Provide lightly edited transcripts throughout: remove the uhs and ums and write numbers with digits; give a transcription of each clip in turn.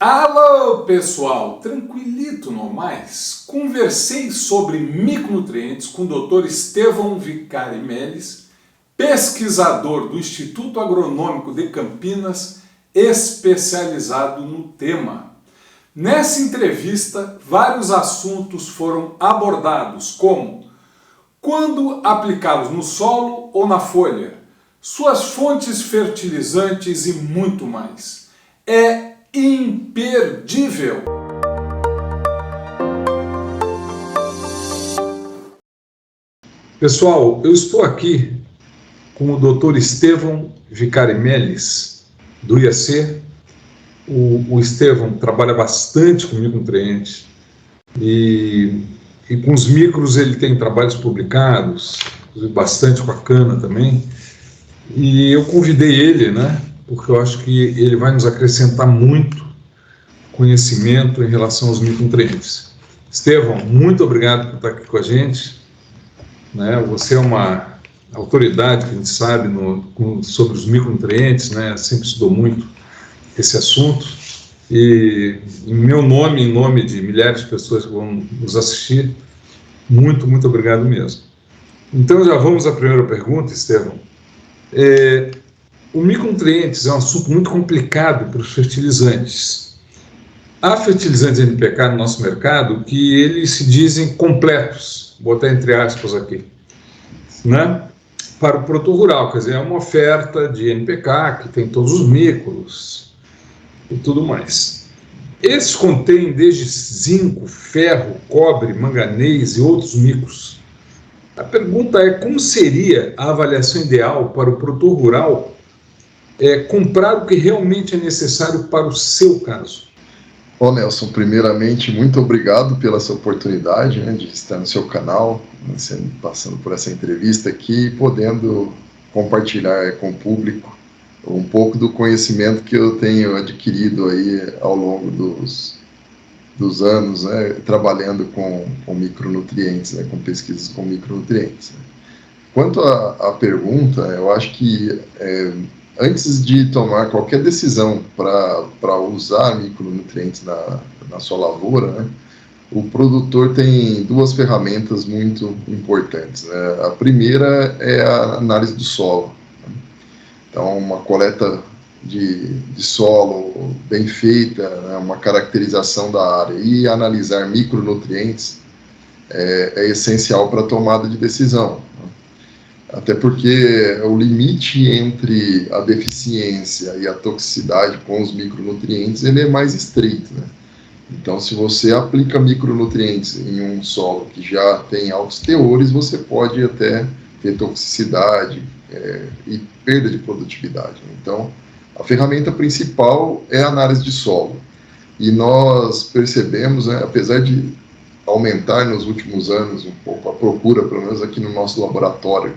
Alô pessoal, tranquilito no mais? Conversei sobre micronutrientes com o Dr. Estevão Vicari Melles, pesquisador do Instituto Agronômico de Campinas, especializado no tema. Nessa entrevista, vários assuntos foram abordados, como quando aplicá-los no solo ou na folha, suas fontes fertilizantes e muito mais. É imperdível! Pessoal, eu estou aqui com o Dr. Estevão Vicari Melles, do IAC. O Estevão trabalha bastante com micronutrientes e com os micros ele tem trabalhos publicados, bastante com a cana também. E eu convidei ele, porque eu acho que ele vai nos acrescentar muito conhecimento em relação aos micronutrientes. Estevão, muito obrigado por estar aqui com a gente. Você é uma autoridade que a gente sabe sobre os micronutrientes, sempre estudou muito esse assunto. E em meu nome, em nome de milhares de pessoas que vão nos assistir, muito obrigado mesmo. Então já vamos à primeira pergunta, Estevão. O micronutrientes é um assunto muito complicado para os fertilizantes. Há fertilizantes NPK no nosso mercado que eles se dizem completos, vou botar entre aspas aqui, para o produtor rural, quer dizer, é uma oferta de NPK que tem todos os micros e tudo mais. Esses contêm desde zinco, ferro, cobre, manganês e outros micros. A pergunta é como seria a avaliação ideal para o produtor rural comprar o que realmente é necessário para o seu caso? Bom, Nelson, primeiramente, muito obrigado pela essa oportunidade de estar no seu canal, passando por essa entrevista aqui, podendo compartilhar com o público um pouco do conhecimento que eu tenho adquirido aí ao longo dos anos, trabalhando com micronutrientes, com pesquisas com micronutrientes. Quanto à pergunta, eu acho que antes de tomar qualquer decisão para usar micronutrientes na sua lavoura, o produtor tem duas ferramentas muito importantes. A primeira é a análise do solo. Então, uma coleta de solo bem feita, uma caracterização da área e analisar micronutrientes é essencial para a tomada de decisão. Até porque o limite entre a deficiência e a toxicidade com os micronutrientes ele é mais estreito. Então, se você aplica micronutrientes em um solo que já tem altos teores, você pode até ter toxicidade e perda de produtividade. Então, a ferramenta principal é a análise de solo. E nós percebemos, apesar de aumentar nos últimos anos um pouco a procura, pelo menos aqui no nosso laboratório,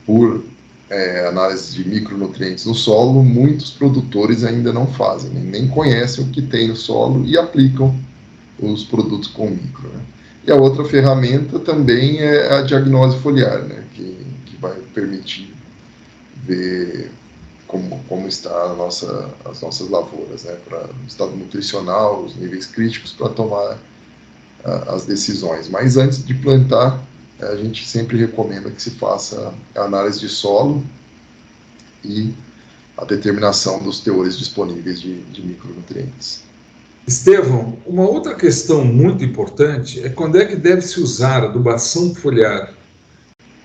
por análise de micronutrientes no solo, muitos produtores ainda não fazem, nem conhecem o que tem no solo e aplicam os produtos com micro. E a outra ferramenta também é a diagnose foliar, que vai permitir ver como está as nossas lavouras, para o estado nutricional, os níveis críticos para tomar as decisões. Mas antes de plantar, a gente sempre recomenda que se faça a análise de solo e a determinação dos teores disponíveis de micronutrientes. Estevão, uma outra questão muito importante é quando é que deve-se usar adubação foliar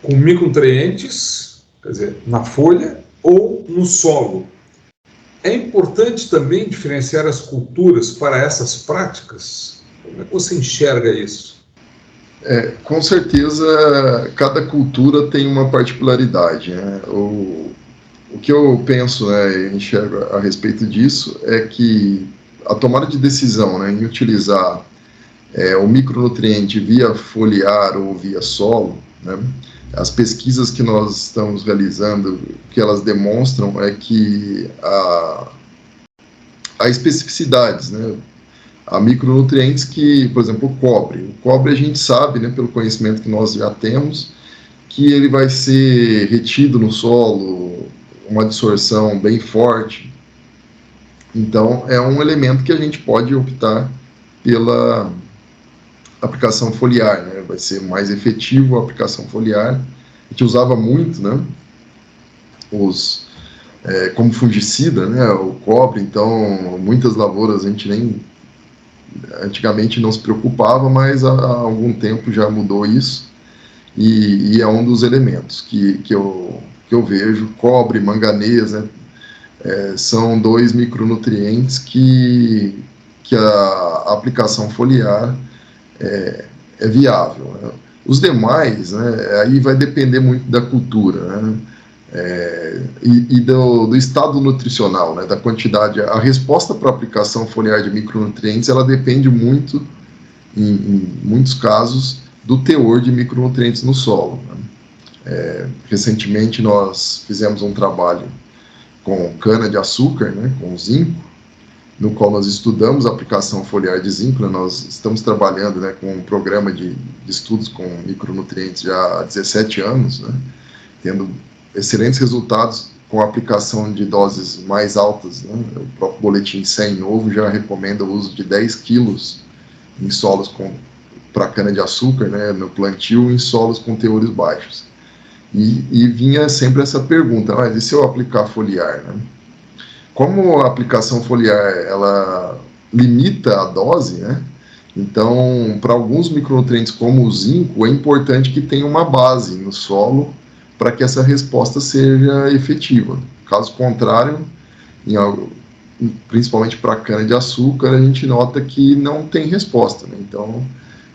com micronutrientes, quer dizer, na folha ou no solo. É importante também diferenciar as culturas para essas práticas? Como é que você enxerga isso? Com certeza, cada cultura tem uma particularidade. O que eu penso e enxergo a respeito disso é que a tomada de decisão em utilizar o micronutriente via foliar ou via solo, as pesquisas que nós estamos realizando, o que elas demonstram é que há especificidades, há micronutrientes que, por exemplo, o cobre a gente sabe, pelo conhecimento que nós já temos, que ele vai ser retido no solo, uma absorção bem forte, Então, é um elemento que a gente pode optar pela aplicação foliar, né? Vai ser mais efetivo a aplicação foliar. A gente usava muito, né, como fungicida, né, o cobre. Então, muitas lavouras a gente antigamente não se preocupava, mas há algum tempo já mudou isso, e é um dos elementos que eu vejo. Cobre, manganês, né, são 2 micronutrientes que a aplicação foliar é viável, né? Os demais, né, aí vai depender muito da cultura, né, e do estado nutricional, né, da quantidade. A resposta para a aplicação foliar de micronutrientes, ela depende muito, em muitos casos, do teor de micronutrientes no solo, né. Recentemente nós fizemos um trabalho com cana-de-açúcar, né, com zinco, no qual nós estudamos a aplicação foliar de zinco, né. Nós estamos trabalhando, né, com um programa de estudos com micronutrientes já há 17 anos, né, tendo excelentes resultados com a aplicação de doses mais altas, né. O próprio boletim 100 novo já recomenda o uso de 10 quilos em solos para cana-de-açúcar, né, no plantio, em solos com teores baixos. E vinha sempre essa pergunta: mas e se eu aplicar foliar, né? Como a aplicação foliar, ela limita a dose, né? Então, para alguns micronutrientes como o zinco, é importante que tenha uma base no solo para que essa resposta seja efetiva. Caso contrário, principalmente para cana-de-açúcar, a gente nota que não tem resposta, né? Então,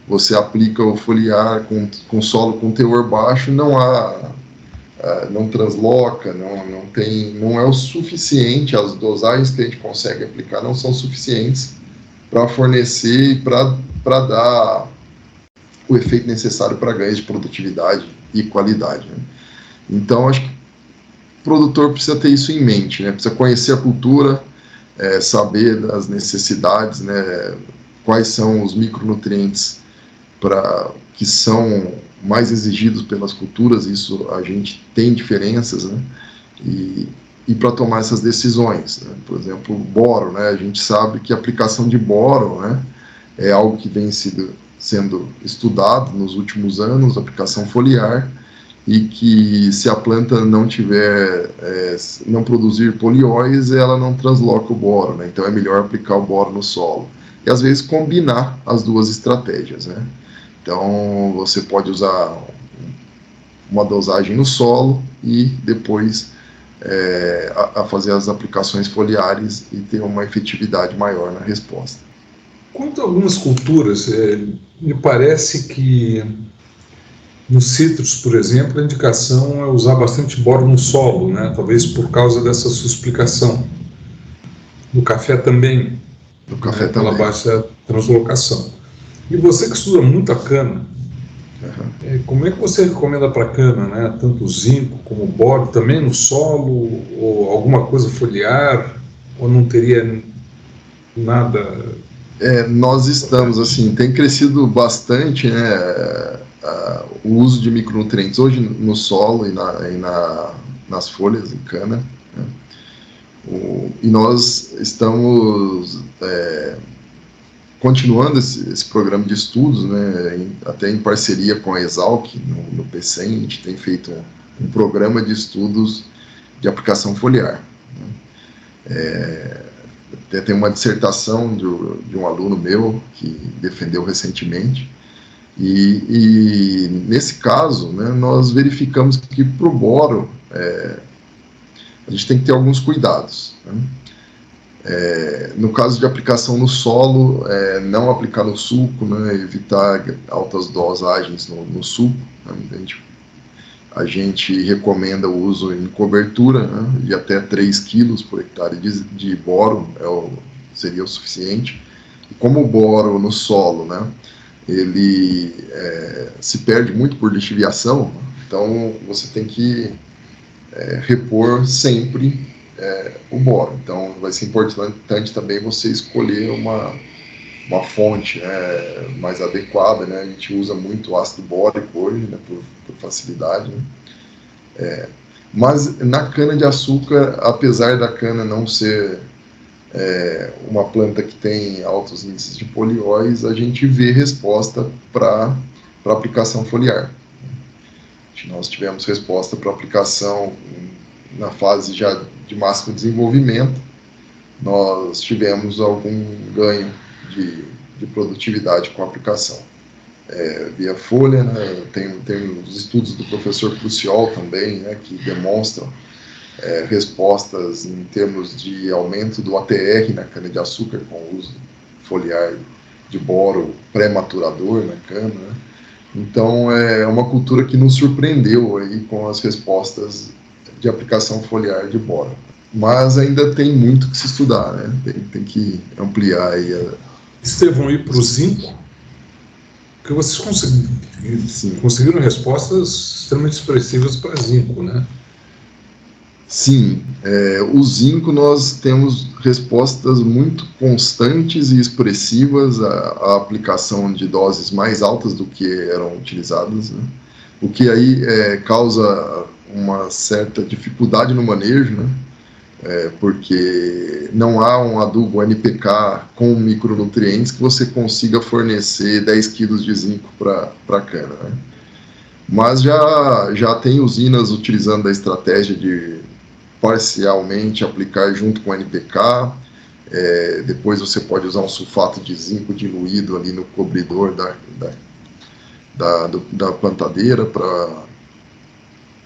você aplica o foliar com solo com teor baixo, não transloca, não é o suficiente. As dosagens que a gente consegue aplicar não são suficientes para fornecer e para dar o efeito necessário para ganhos de produtividade e qualidade, né? Então, acho que o produtor precisa ter isso em mente, né? Precisa conhecer a cultura, saber das necessidades, né? Quais são os micronutrientes que são mais exigidos pelas culturas. Isso a gente tem diferenças, né? E para tomar essas decisões, né? Por exemplo, boro, né? A gente sabe que a aplicação de boro, né, é algo que vem sendo estudado nos últimos anos, aplicação foliar, e que se a planta não produzir polióis, ela não transloca o boro, né? Então é melhor aplicar o boro no solo. E às vezes combinar as duas estratégias, né? Então você pode usar uma dosagem no solo e depois a fazer as aplicações foliares e ter uma efetividade maior na resposta. Quanto a algumas culturas, me parece que nos citros, por exemplo, a indicação é usar bastante boro no solo, né? Talvez por causa dessa sua explicação. No café também, pela baixa translocação. E você que estuda muito a cana, como é que você recomenda para a cana, né? Tanto o zinco como o boro, também no solo, ou alguma coisa foliar, ou não teria nada? Nós estamos, assim, tem crescido bastante, né, o uso de micronutrientes hoje no solo e nas folhas em cana, né? E nós estamos continuando esse programa de estudos, né, até em parceria com a Exalc, no PCEM. A gente tem feito um programa de estudos de aplicação foliar, né? Tem uma dissertação de um aluno meu que defendeu recentemente, e nesse caso, né, nós verificamos que para o boro a gente tem que ter alguns cuidados, né? No caso de aplicação no solo, não aplicar no sulco, né, evitar altas dosagens no sulco, né? A gente recomenda o uso em cobertura, né, de até 3 quilos por hectare de boro, seria o suficiente. E como o boro no solo, né, ele se perde muito por lixiviação, então você tem que repor sempre o boro. Então vai ser importante também você escolher uma fonte, né, mais adequada, né? A gente usa muito ácido bórico hoje, né, por facilidade, né? Mas na cana-de-açúcar, apesar da cana não ser uma planta que tem altos índices de polióis, a gente vê resposta para aplicação foliar. Nós tivemos resposta para aplicação na fase já de máximo desenvolvimento, nós tivemos algum ganho de produtividade com a aplicação. Via folha, né, tem os estudos do professor Cruciol também, né, que demonstram respostas em termos de aumento do ATR na cana-de-açúcar com o uso foliar de boro pré-maturador na cana, né? Então, é uma cultura que nos surpreendeu aí com as respostas de aplicação foliar de boro. Mas ainda tem muito que se estudar, né? Tem que ampliar aí Estevão, e para o zinco? Porque vocês conseguiram respostas extremamente expressivas para zinco, né? Sim, o zinco nós temos respostas muito constantes e expressivas à aplicação de doses mais altas do que eram utilizadas, né? O que aí causa uma certa dificuldade no manejo, né? Porque não há um adubo NPK com micronutrientes que você consiga fornecer 10 kg de zinco para a cana, né? Mas já tem usinas utilizando a estratégia de parcialmente aplicar junto com o NPK, depois você pode usar um sulfato de zinco diluído ali no cobridor da plantadeira,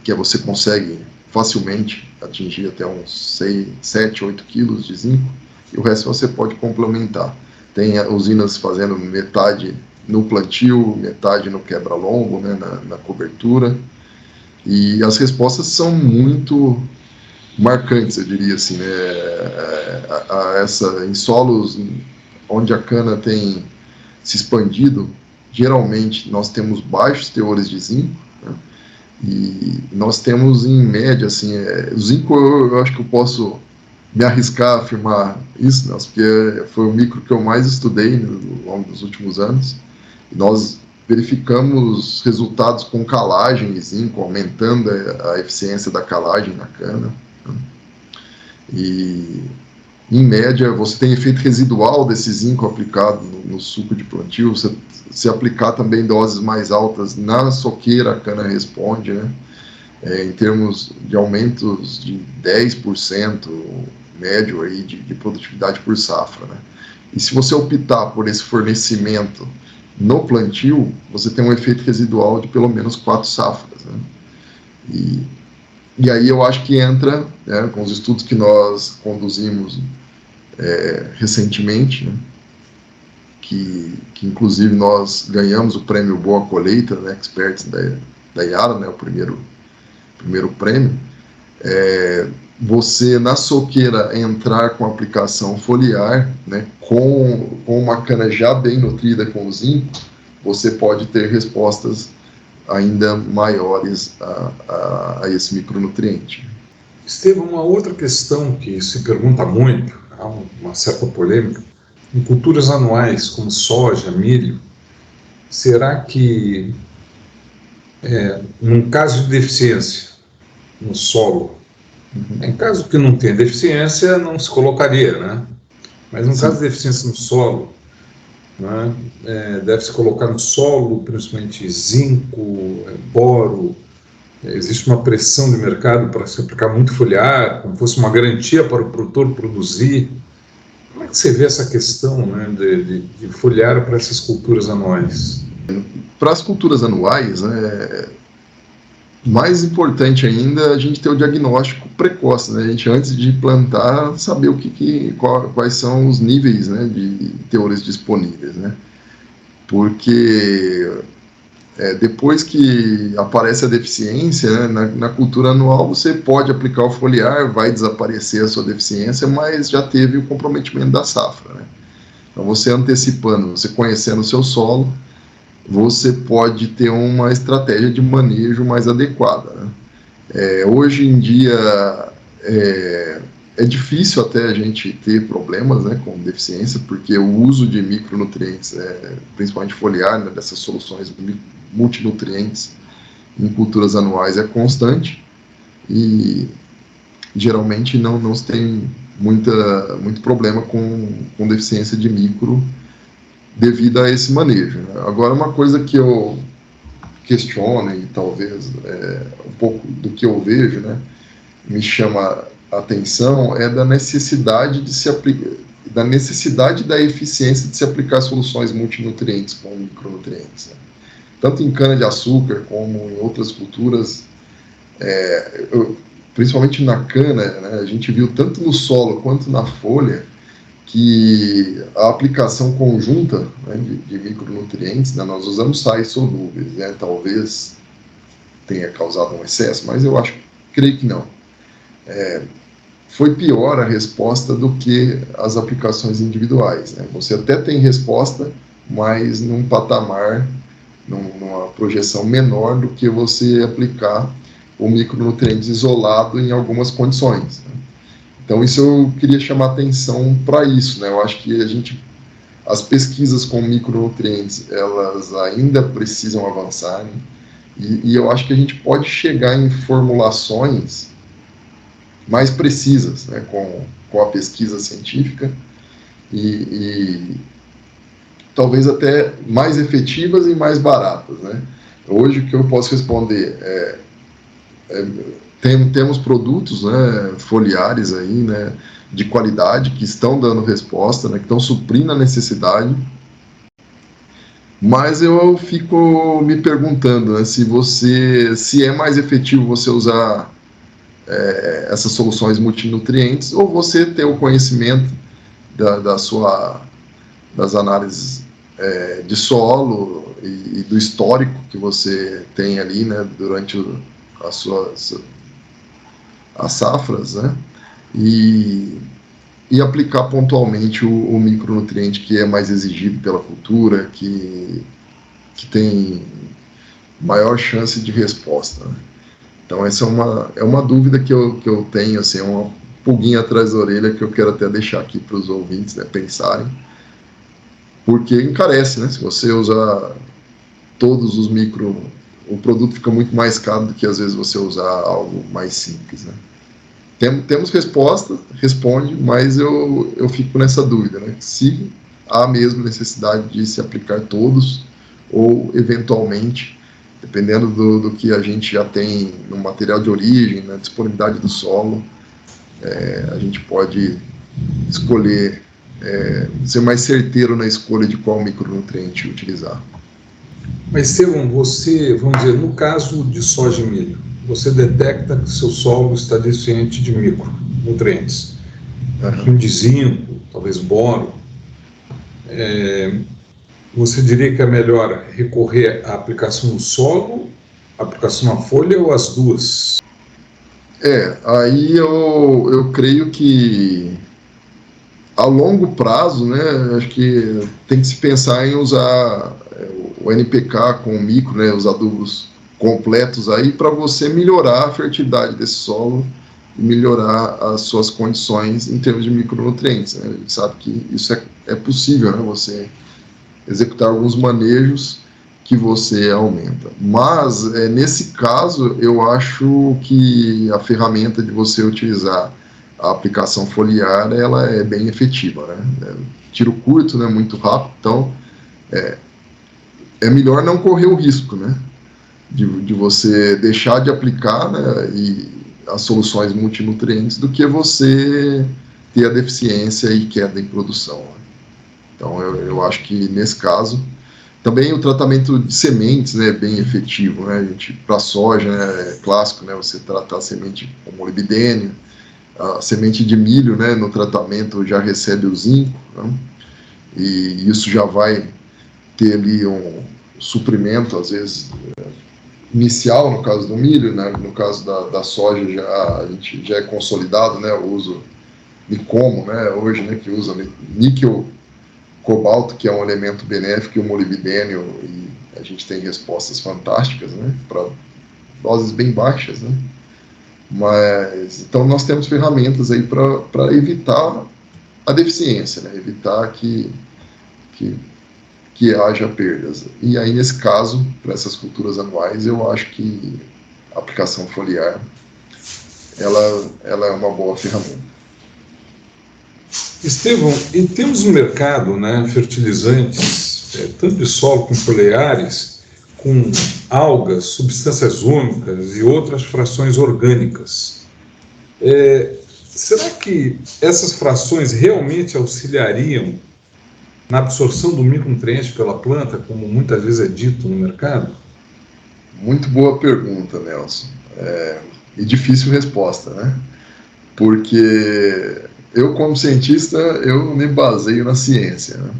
que você consegue facilmente atingir até uns 7, 8 quilos de zinco, e o resto você pode complementar. Tem usinas fazendo metade no plantio, metade no quebra-lombo, né, na cobertura, e as respostas são muito marcantes, eu diria assim, né? Em solos onde a cana tem se expandido, geralmente nós temos baixos teores de zinco, né? E nós temos em média, assim, o zinco eu acho que eu posso me arriscar a afirmar isso, né? Porque foi o micro que eu mais estudei ao longo dos últimos anos, e nós verificamos resultados com calagem e zinco, aumentando a eficiência da calagem na cana. E, em média, você tem efeito residual desse zinco aplicado no suco de plantio. Se aplicar também doses mais altas na soqueira, a cana responde, né? Em termos de aumentos de 10% médio aí de produtividade por safra, né? E se você optar por esse fornecimento no plantio, você tem um efeito residual de pelo menos 4 safras, né? E aí eu acho que entra, né, com os estudos que nós conduzimos recentemente, né, que inclusive nós ganhamos o prêmio Boa Colheita, né, Experts da Yara, né, o primeiro prêmio. Você na soqueira entrar com aplicação foliar, né, com uma cana já bem nutrida com zinco, você pode ter respostas ainda maiores a esse micronutriente. Estevão, uma outra questão que se pergunta muito, há uma certa polêmica, em culturas anuais como soja, milho, será que, num caso de deficiência no solo, em caso que não tenha deficiência, não se colocaria, né? Mas no caso de deficiência no solo, né, deve-se colocar no solo, principalmente zinco, boro. Existe uma pressão de mercado para se aplicar muito foliar, como fosse uma garantia para o produtor produzir. Como é que você vê essa questão, né, de foliar para essas culturas anuais? Para as culturas anuais, né, mais importante ainda a gente ter o diagnóstico precoce, né? A gente, antes de plantar, saber quais são os níveis, né, de teores disponíveis, né? Porque depois que aparece a deficiência, né, na cultura anual você pode aplicar o foliar, vai desaparecer a sua deficiência, mas já teve o comprometimento da safra, né? Então você antecipando, você conhecendo o seu solo, você pode ter uma estratégia de manejo mais adequada, né? Hoje em dia é difícil até a gente ter problemas, né, com deficiência, porque o uso de micronutrientes, principalmente foliar, né, dessas soluções multinutrientes em culturas anuais é constante, e geralmente não se tem muito problema com deficiência de micro devido a esse manejo, né? Agora, uma coisa que eu questiono e talvez um pouco do que eu vejo, né, me chama a atenção é da necessidade de se aplicar, da necessidade da eficiência de se aplicar soluções multinutrientes com micronutrientes, né? Tanto em cana-de-açúcar como em outras culturas, principalmente na cana, né, a gente viu tanto no solo quanto na folha que a aplicação conjunta, né, de micronutrientes, né, nós usamos sais solúveis, né, talvez tenha causado um excesso, mas eu creio que não. Foi pior a resposta do que as aplicações individuais, né? Você até tem resposta, mas num patamar, numa projeção menor do que você aplicar o micronutriente isolado em algumas condições, né? Então, isso eu queria chamar atenção para isso, né? Eu acho que as pesquisas com micronutrientes, elas ainda precisam avançar, né? E eu acho que a gente pode chegar em formulações mais precisas, né, com a pesquisa científica e talvez até mais efetivas e mais baratas, né? Hoje, o que eu posso responder temos produtos, né, foliares aí, né, de qualidade que estão dando resposta, né, que estão suprindo a necessidade, mas eu fico me perguntando, né, se é mais efetivo você usar essas soluções multinutrientes ou você ter o conhecimento das análises de solo e do histórico que você tem ali, né, durante as safras, né, e aplicar pontualmente o micronutriente que é mais exigido pela cultura, que tem maior chance de resposta, né? Então, essa é uma dúvida que eu tenho, assim, é uma pulguinha atrás da orelha que eu quero até deixar aqui para os ouvintes, né, pensarem, porque encarece, né? Se você usar todos os o produto fica muito mais caro do que às vezes você usar algo mais simples, né? Temos resposta, responde, mas eu fico nessa dúvida, né? Se há mesmo necessidade de se aplicar todos ou, eventualmente, dependendo do que a gente já tem no material de origem, na disponibilidade do solo, a gente pode escolher, ser mais certeiro na escolha de qual micronutriente utilizar. Mas, Estevão, você, vamos dizer, no caso de soja e milho, você detecta que seu solo está deficiente de micronutrientes, de zinco, talvez boro. Você diria que é melhor recorrer à aplicação no solo, à aplicação na folha ou as duas? Aí eu creio que a longo prazo, né, acho que tem que se pensar em usar o NPK com o micro, né, os adubos completos aí para você melhorar a fertilidade desse solo e melhorar as suas condições em termos de micronutrientes, né? A gente sabe que isso é possível, né, você executar alguns manejos que você aumenta. Mas, nesse caso, eu acho que a ferramenta de você utilizar a aplicação foliar, ela é bem efetiva, né? Tiro curto, né, muito rápido, então é melhor não correr o risco, né, de você deixar de aplicar, né, e as soluções multinutrientes do que você ter a deficiência e queda em produção, né? Então, eu acho que, nesse caso, também o tratamento de sementes, né, é bem efetivo, né? A gente, para soja, né, é clássico, né, você tratar a semente com molibdênio, a semente de milho, né, no tratamento já recebe o zinco, né? E isso já vai ter ali um suprimento, às vezes, inicial, no caso do milho, né? No caso da soja, a gente já é consolidado, né, o uso Nicomo, né, hoje, né, que usa níquel, cobalto, que é um elemento benéfico, e o molibdênio, e a gente tem respostas fantásticas, né, para doses bem baixas, né? Mas, então, nós temos ferramentas aí para evitar a deficiência, né, evitar que haja perdas. E aí, nesse caso, para essas culturas anuais, eu acho que a aplicação foliar, ela é uma boa ferramenta. Estevão, e temos no mercado, né, fertilizantes, tanto de solo como foliares, com algas, substâncias úmicas e outras frações orgânicas. Será que essas frações realmente auxiliariam na absorção do micronutriente pela planta, como muitas vezes é dito no mercado? Muito boa pergunta, Nelson. E difícil resposta, né? Porque eu, como cientista, eu me baseio na ciência, né?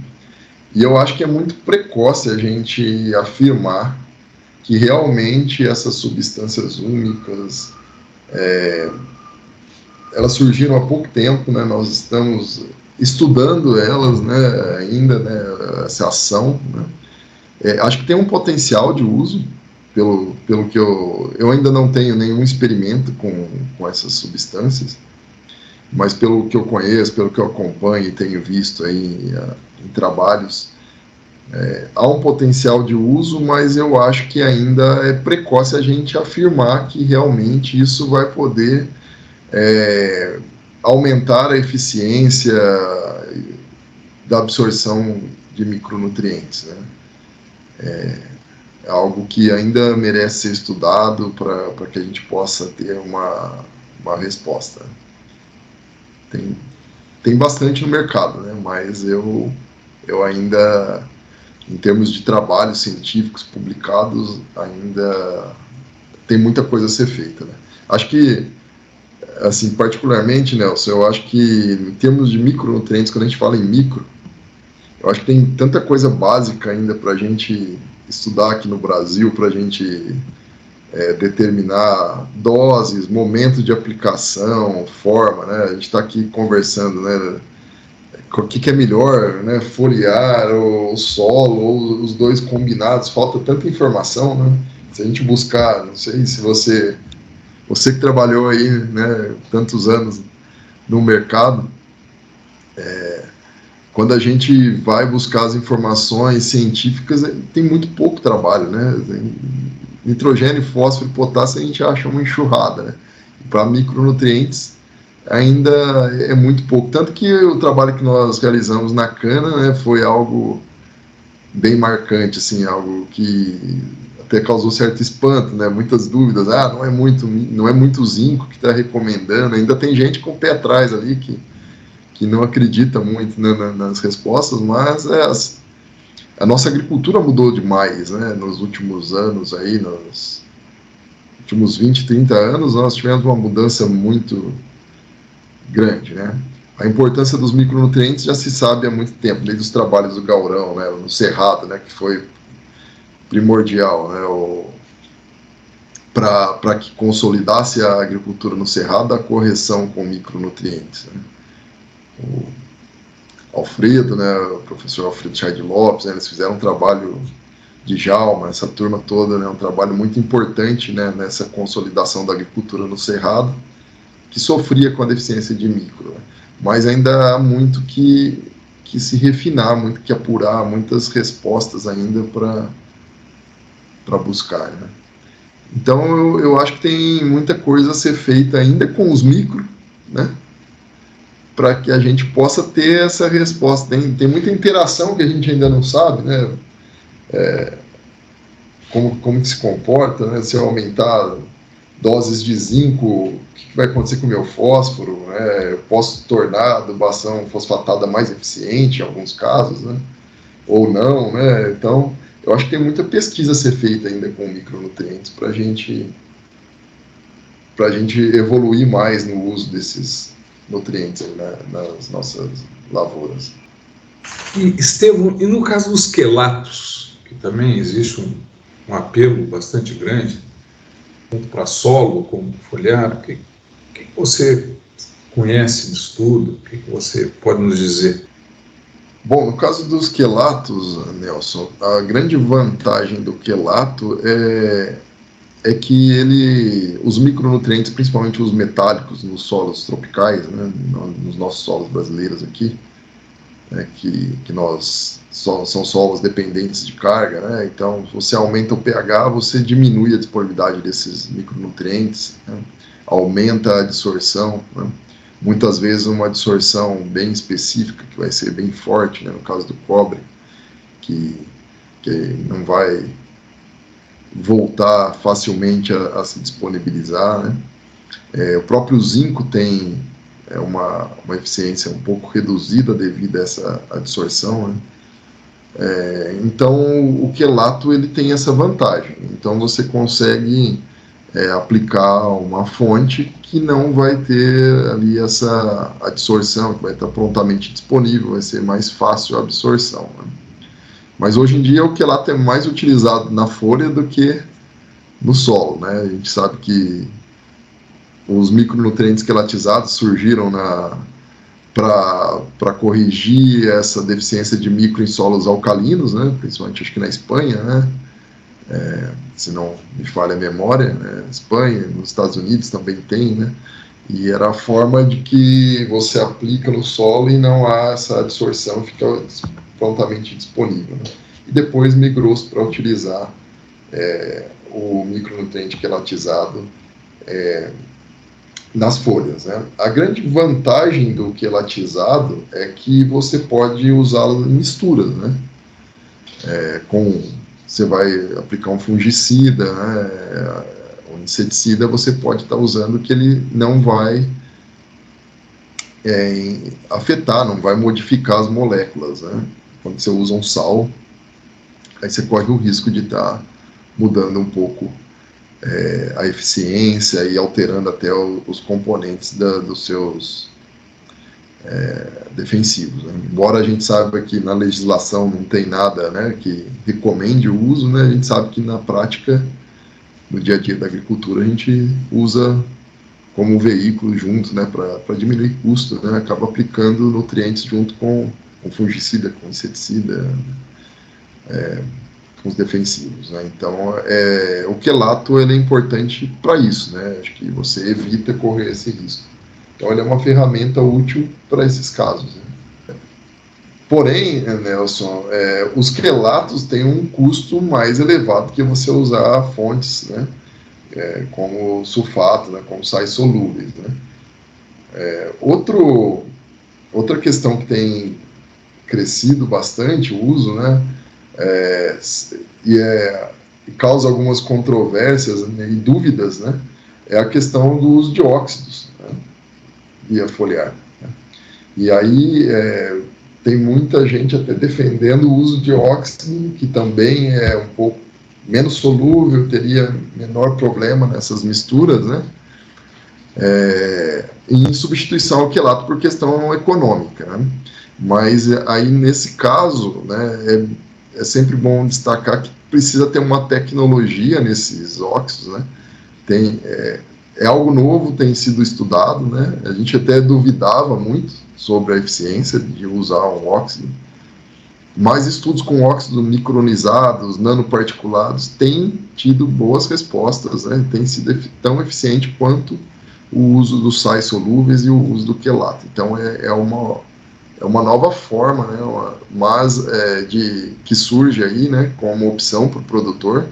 E eu acho que é muito precoce a gente afirmar que realmente essas substâncias úmicas, elas surgiram há pouco tempo, né? Nós estamos estudando elas, né? Ainda, né? Essa ação, né? Acho que tem um potencial de uso, pelo que eu ainda não tenho nenhum experimento com essas substâncias, mas pelo que eu conheço, pelo que eu acompanho e tenho visto aí em trabalhos, há um potencial de uso, mas eu acho que ainda é precoce a gente afirmar que realmente isso vai poder aumentar a eficiência da absorção de micronutrientes, né? É algo que ainda merece ser estudado para que a gente possa ter uma resposta. Tem bastante no mercado, né? Mas eu ainda, em termos de trabalhos científicos publicados, ainda tem muita coisa a ser feita, né? Acho que, assim, particularmente, Nelson, eu acho que em termos de micronutrientes, quando a gente fala em micro, eu acho que tem tanta coisa básica ainda para a gente estudar aqui no Brasil, para a gente determinar doses, momento de aplicação, forma, né? A gente está aqui conversando, né? O que é melhor, né? Foliar ou solo, ou os dois combinados, falta tanta informação, né? Se a gente buscar, não sei se você que trabalhou aí, né, tantos anos no mercado, quando a gente vai buscar as informações científicas, tem muito pouco trabalho, né? Nitrogênio, fósforo e potássio a gente acha uma enxurrada, né? Para micronutrientes ainda é muito pouco. Tanto que o trabalho que nós realizamos na cana, né, foi algo bem marcante, assim, algo que até causou certo espanto, né? Muitas dúvidas. Não é muito zinco que está recomendando. Ainda tem gente com o pé atrás ali que não acredita muito, né, nas respostas, mas a nossa agricultura mudou demais, né? Nos últimos anos aí, nos últimos 20, 30 anos, nós tivemos uma mudança muito grande, né? A importância dos micronutrientes já se sabe há muito tempo, desde os trabalhos do Gaurão, né, no Cerrado, né, que foi primordial, né, para que consolidasse a agricultura no Cerrado, a correção com micronutrientes, né? O Alfredo, né, o professor Alfredo Chade Lopes, né, eles fizeram um trabalho de Jalma, essa turma toda, né, um trabalho muito importante, né, nessa consolidação da agricultura no Cerrado, que sofria com a deficiência de micro, né? Mas ainda há muito que se refinar, muito que apurar, muitas respostas ainda para buscar, né? Então eu acho que tem muita coisa a ser feita ainda com os micro, né? Para que a gente possa ter essa resposta. Tem muita interação que a gente ainda não sabe, né? Como que se comporta, né? Se eu aumentar doses de zinco, o que vai acontecer com o meu fósforo, né? Eu posso tornar a adubação fosfatada mais eficiente em alguns casos, né? Ou não, né? Então, eu acho que tem muita pesquisa a ser feita ainda com micronutrientes para a gente evoluir mais no uso desses nutrientes, né, nas nossas lavouras. E, Estevão, e no caso dos quelatos, que também existe um apelo bastante grande, tanto para solo como foliar, o que você conhece disso tudo? O que você pode nos dizer? Bom, no caso dos quelatos, Nelson, a grande vantagem do quelato é que os micronutrientes, principalmente os metálicos nos solos tropicais, né, nos nossos solos brasileiros aqui, né, que são solos dependentes de carga, né, então você aumenta o pH, você diminui a disponibilidade desses micronutrientes, né, aumenta a absorção, né, muitas vezes uma absorção bem específica, que vai ser bem forte, né, no caso do cobre, que não vai voltar facilmente a se disponibilizar, né? O próprio zinco tem uma eficiência um pouco reduzida devido a essa absorção, né? Então o quelato ele tem essa vantagem, então você consegue aplicar uma fonte que não vai ter ali essa absorção, que vai estar prontamente disponível, vai ser mais fácil a absorção, né? Mas hoje em dia o quelato é mais utilizado na folha do que no solo, né? A gente sabe que os micronutrientes quelatizados surgiram para corrigir essa deficiência de micro em solos alcalinos, né? Principalmente acho que na Espanha, né? Se não me falha a memória, né? Espanha, nos Estados Unidos também tem, né? E era a forma de que você aplica no solo e não há essa absorção, fica prontamente disponível, né? E depois migrou-se para utilizar o micronutriente quelatizado nas folhas, né? A grande vantagem do quelatizado é que você pode usá-lo em misturas, né? Você vai aplicar um fungicida, né? Um inseticida, você pode estar usando que ele não vai afetar, não vai modificar as moléculas, né? Quando você usa um sal, aí você corre o risco de estar mudando um pouco a eficiência e alterando até os componentes dos seus defensivos, né? Embora a gente saiba que na legislação não tem nada, né, que recomende o uso, né, a gente sabe que na prática, no dia a dia da agricultura, a gente usa como veículo junto, né, para diminuir custo, né, acaba aplicando nutrientes junto com fungicida, com inseticida, com os defensivos, né? Então o quelato ele é importante para isso, né? Acho que você evita correr esse risco. Então ele é uma ferramenta útil para esses casos, né? Porém, Nelson, os quelatos têm um custo mais elevado que você usar fontes, né, como sulfato, né, como sais solúveis, né? Outra questão que tem crescido bastante o uso, né, e causa algumas controvérsias, né, e dúvidas, né, é a questão do uso de óxidos, né, via foliar, né? E aí tem muita gente até defendendo o uso de óxido, que também é um pouco menos solúvel, teria menor problema nessas misturas, né, em substituição ao quelato por questão econômica, né? Mas aí nesse caso, né, é sempre bom destacar que precisa ter uma tecnologia nesses óxidos, né? É algo novo, tem sido estudado, né? A gente até duvidava muito sobre a eficiência de usar um óxido, mas estudos com óxidos micronizados, nanoparticulados, têm tido boas respostas, né? Tem sido tão eficiente quanto o uso dos sais solúveis e o uso do quelato. Então é uma nova forma, né, que surge aí, né, como opção para o produtor,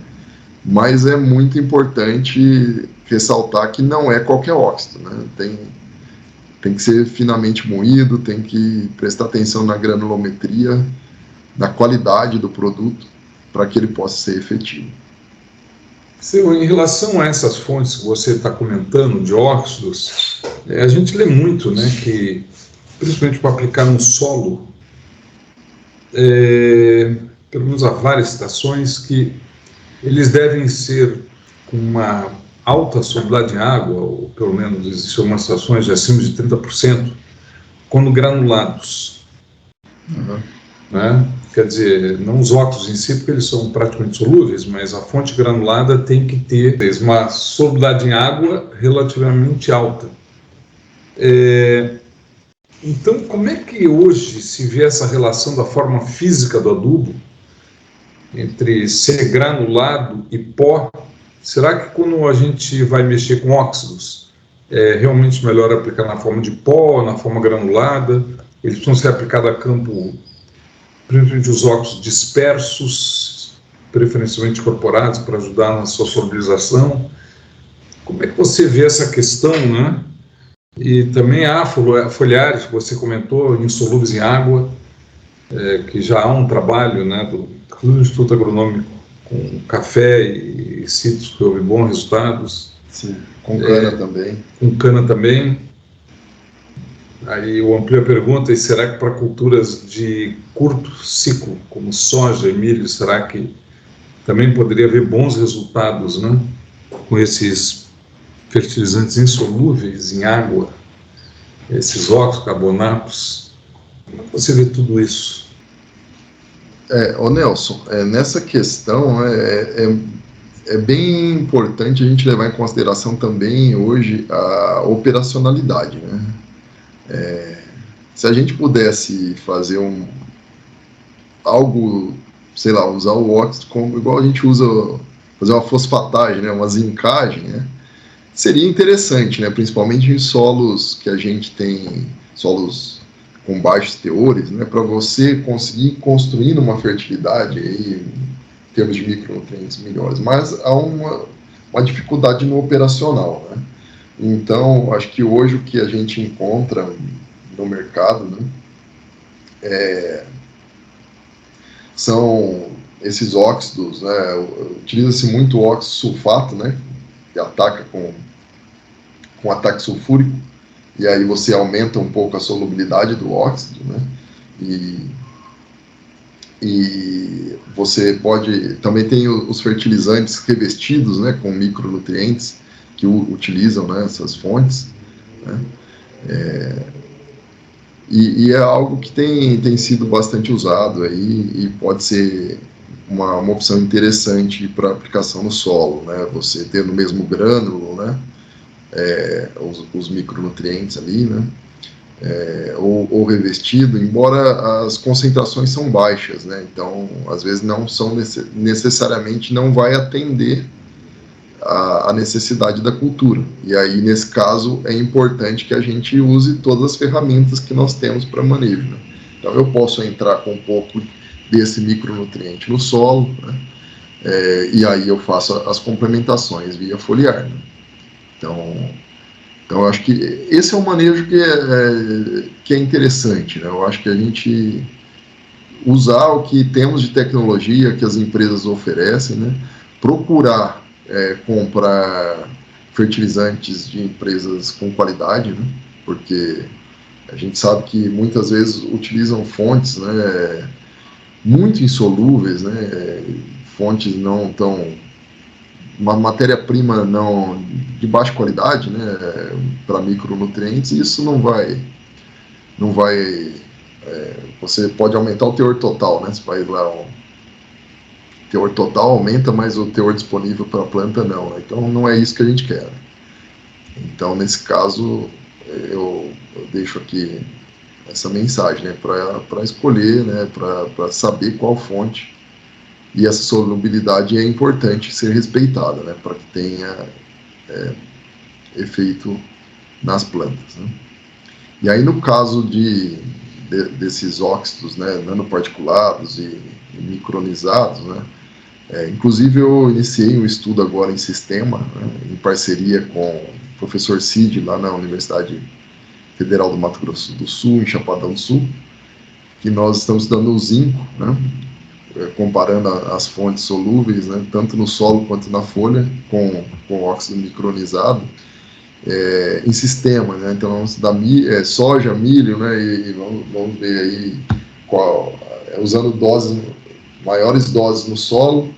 mas é muito importante ressaltar que não é qualquer óxido, né? Tem que ser finamente moído, tem que prestar atenção na granulometria, na qualidade do produto, para que ele possa ser efetivo. Em relação a essas fontes que você está comentando, de óxidos, a gente lê muito, né, que principalmente para aplicar no solo, pelo menos há várias citações, que eles devem ser com uma alta solubilidade em água, ou pelo menos existem algumas situações de acima de 30%, quando granulados. Uhum. Né? Quer dizer, não os óxidos em si, porque eles são praticamente solúveis, mas a fonte granulada tem que ter uma solubilidade em água relativamente alta. Então, como é que hoje se vê essa relação da forma física do adubo entre ser granulado e pó? Será que quando a gente vai mexer com óxidos, é realmente melhor aplicar na forma de pó, na forma granulada? Eles precisam ser aplicados a campo, principalmente os óxidos dispersos, preferencialmente incorporados, para ajudar na sua solubilização. Como é que você vê essa questão, né, E também há foliares, que você comentou, insolúveis em água, que já há um trabalho, né, do Instituto Agronômico com café e citros que houve bons resultados. Sim, com cana também. Com cana também. Aí eu amplio a pergunta, e será que para culturas de curto ciclo, como soja e milho, será que também poderia haver bons resultados, né, com esses fertilizantes insolúveis em água, esses oxocarbonatos? Como você vê tudo isso? Ô Nelson, nessa questão é bem importante a gente levar em consideração também hoje a operacionalidade, né? Se a gente pudesse fazer algo, sei lá, usar o óxido como igual a gente usa, fazer uma fosfatagem, né, uma zincagem, né, seria interessante, né, principalmente em solos que a gente tem, solos com baixos teores, né, para você conseguir construir uma fertilidade aí, em termos de micronutrientes melhores, mas há uma dificuldade no operacional, né? Então, acho que hoje o que a gente encontra no mercado, né, são esses óxidos, né? Utiliza-se muito óxido sulfato, né, que ataca com ataque sulfúrico, e aí você aumenta um pouco a solubilidade do óxido, né, e você pode, também tem os fertilizantes revestidos, né, com micronutrientes, que utilizam, né, essas fontes, né, e é algo que tem sido bastante usado aí, e pode ser uma opção interessante para aplicação no solo, né, você ter no mesmo grânulo, né, os micronutrientes ali, né, ou revestido, embora as concentrações são baixas, né, então às vezes não são necessariamente, não vai atender a necessidade da cultura, e aí nesse caso é importante que a gente use todas as ferramentas que nós temos para manejo, né? Então eu posso entrar com um pouco desse micronutriente no solo, né, e aí eu faço as complementações via foliar, né? Então eu acho que esse é um manejo que é interessante, né? Eu acho que a gente usar o que temos de tecnologia que as empresas oferecem, né? Procurar comprar fertilizantes de empresas com qualidade, né? Porque a gente sabe que muitas vezes utilizam fontes, né, muito insolúveis, né? Fontes não tão, uma matéria-prima não de baixa qualidade, né, para micronutrientes, e isso não vai você pode aumentar o teor total, né, você faz lá o teor total aumenta, mas o teor disponível para a planta não, né? Então não é isso que a gente quer. Então nesse caso eu deixo aqui essa mensagem, né, para escolher, né, para saber qual fonte, e essa solubilidade é importante ser respeitada, né, para que tenha efeito nas plantas, né? E aí no caso desses óxidos, né, nanoparticulados e micronizados, né, inclusive eu iniciei um estudo agora em sistema, né, em parceria com o professor Cid lá na Universidade Federal do Mato Grosso do Sul, em Chapadão do Sul, que nós estamos estudando o zinco, né, comparando as fontes solúveis, né, tanto no solo quanto na folha, com óxido micronizado, em sistema, né? Então vamos estudar soja, milho, né, e vamos ver aí usando maiores doses no solo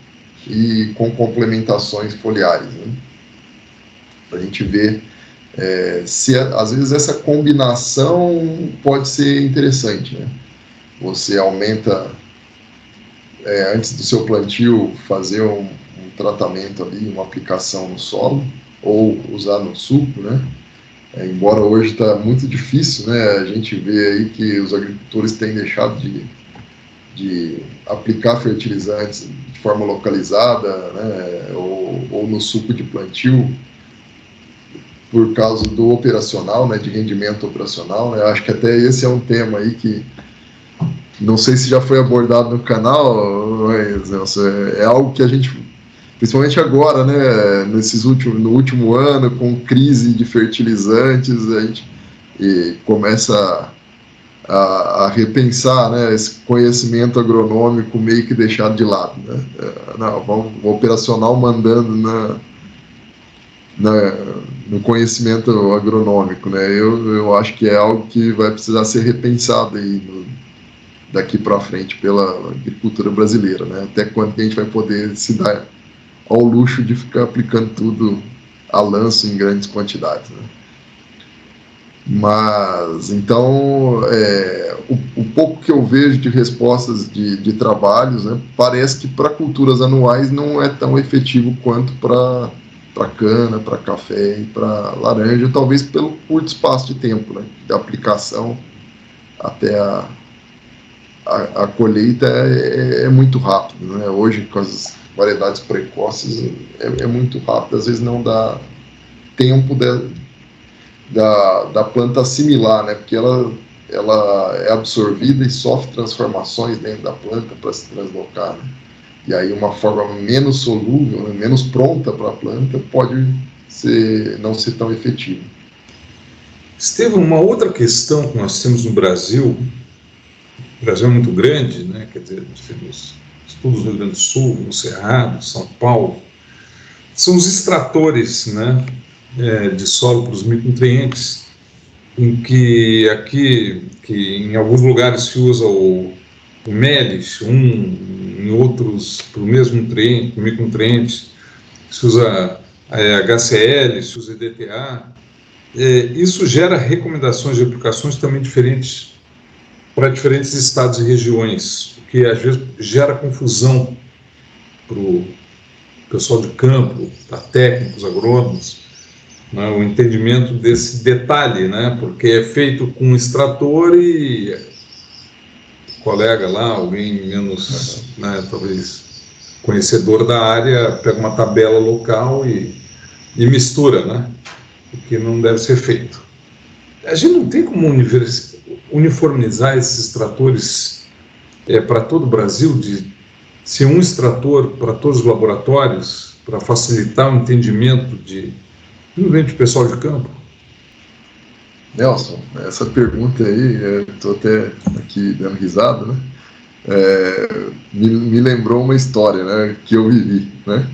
e com complementações foliares, né, para a gente ver se às vezes essa combinação pode ser interessante, né? Você aumenta antes do seu plantio, fazer um tratamento ali, uma aplicação no solo, ou usar no suco, né? Embora hoje está muito difícil, né? A gente vê aí que os agricultores têm deixado de aplicar fertilizantes de forma localizada, né? Ou no suco de plantio, por causa do operacional, né? De rendimento operacional, né? Acho que até esse é um tema aí que não sei se já foi abordado no canal, mas Nelson, é algo que a gente principalmente agora, né, no último ano, com crise de fertilizantes, a gente começa a repensar, né, esse conhecimento agronômico meio que deixado de lado, né? Não, vamos operacional mandando no conhecimento agronômico, né? Eu acho que é algo que vai precisar ser repensado aí daqui para frente pela agricultura brasileira, né? Até quando que a gente vai poder se dar ao luxo de ficar aplicando tudo a lanço em grandes quantidades, né? Mas, então, o pouco que eu vejo de respostas de trabalhos, né, parece que para culturas anuais não é tão efetivo quanto para cana, para café e para laranja, talvez pelo curto espaço de tempo, né, da aplicação até a colheita é muito rápido, né? Hoje, com as variedades precoces, é muito rápido, às vezes não dá tempo da planta assimilar, né? Porque ela é absorvida e sofre transformações dentro da planta para se translocar, né? E aí uma forma menos solúvel, né, menos pronta para a planta, pode não ser tão efetiva. Estevão, uma outra questão que nós temos no Brasil, o Brasil é muito grande, né? Quer dizer, nós temos estudos no Rio Grande do Sul, no Cerrado, São Paulo, são os extratores, né, de solo para os micronutrientes, em que em alguns lugares se usa o MELIS, em outros para o mesmo nutriente, micronutriente, se usa HCl, se usa EDTA. Isso gera recomendações de aplicações também diferentes para diferentes estados e regiões, o que às vezes gera confusão para o pessoal de campo, para técnicos, agrônomos, né, o entendimento desse detalhe, né, porque é feito com um extrator e o colega lá, alguém menos, né, talvez conhecedor da área, pega uma tabela local e mistura, né, o que não deve ser feito. A gente não tem como uniformizar esses extratores para todo o Brasil, de ser um extrator para todos os laboratórios, para facilitar o entendimento principalmente o pessoal de campo? Nelson, essa pergunta aí, estou até aqui dando risada, né? Me lembrou uma história, né, que eu vivi, né?